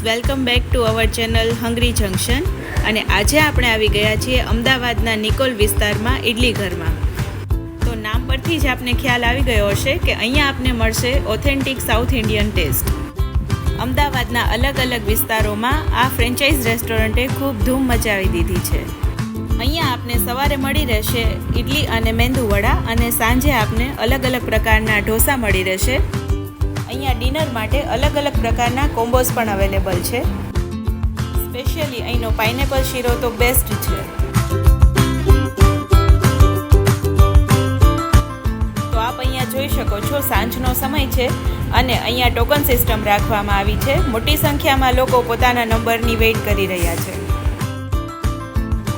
Welcome back to our channel hungry junction. અને આજે આપણે આવી ગયા છીએ અમદાવાદના નિકોલ વિસ્તારમાં ઇડલી ઘરમાં. તો નામ પરથી જ આપને ખ્યાલ આવી ગયો હશે કે અહીંયા આપને મળશે ઓથેન્ટિક સાઉથ ઇન્ડિયન ટેસ્ટ. અમદાવાદના અલગ અલગ વિસ્તારોમાં આ ફ્રેન્ચાઇઝ રેસ્ટોરન્ટે ખૂબ ધૂમ મચાવી દીધી છે. અહીંયા આપને સવારે મળી રહેશે ઇડલી અને મેંદુ વડા, અને સાંજે આપને અલગ અલગ પ્રકારના ઢોસા મળી રહેશે. અહીંયા ડિનર માટે અલગ અલગ પ્રકારના કોમ્બોસ પણ અવેલેબલ છે. સ્પેશિયલી અહીંનો પાઇનેપલ શીરો તો બેસ્ટ છે. તો આપ અહીંયા જોઈ શકો છો, સાંજનો સમય છે અને અહીંયા ટોકન સિસ્ટમ રાખવામાં આવી છે. મોટી સંખ્યામાં લોકો પોતાના નંબરની વેઇટ કરી રહ્યા છે.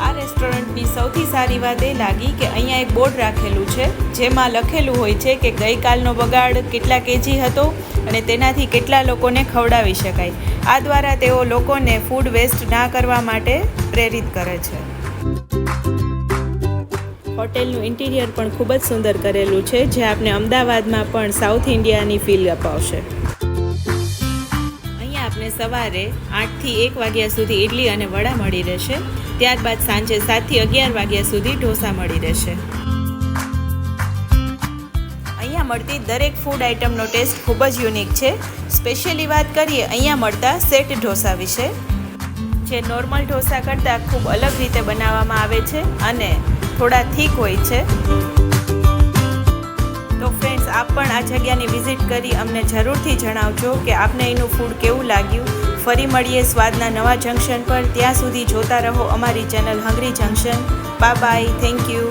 આ રેસ્ટોરન્ટની સૌથી સારી વાત એ લાગી કે અહીંયા એક બોર્ડ રાખેલું છે જેમાં લખેલું હોય છે કે ગઈકાલનો બગાડ કેટલા કેજી હતો અને તેનાથી કેટલા લોકોને ખવડાવી શકાય. આ દ્વારા તેઓ લોકોને ફૂડ વેસ્ટ ના કરવા માટે પ્રેરિત કરે છે. હોટેલનું ઇન્ટિરિયર પણ ખૂબ જ સુંદર કરેલું છે, જે આપને અમદાવાદમાં પણ સાઉથ ઇન્ડિયાની ફીલ અપાવશે. અહીંયા આપને સવારે 8 થી 1 વાગ્યા સુધી ઇડલી અને વડા મળી રહેશે. ત્યારબાદ સાંજે 7 થી 11 વાગ્યા સુધી ઢોસા મળી રહેશે. અહીંયા મળતી દરેક ફૂડ આઇટમનો ટેસ્ટ ખૂબ જ યુનિક છે. સ્પેશિયલી વાત કરીએ અહીંયા મળતા સેટ ઢોસા વિશે, જે નોર્મલ ઢોસા કરતાં ખૂબ અલગ રીતે બનાવવામાં આવે છે અને થોડા થીક હોય છે. તો ફ્રેન્ડ્સ, આપ પણ આ જગ્યાની વિઝિટ કરી અમને જરૂરથી જણાવજો કે આપને અહીંનું ફૂડ કેવું લાગ્યું. ફરી મળીએ સ્વાદના નવા જંક્શન પર. ત્યાં સુધી જોતા રહો અમારી channel hungry junction. Bye bye. Thank you.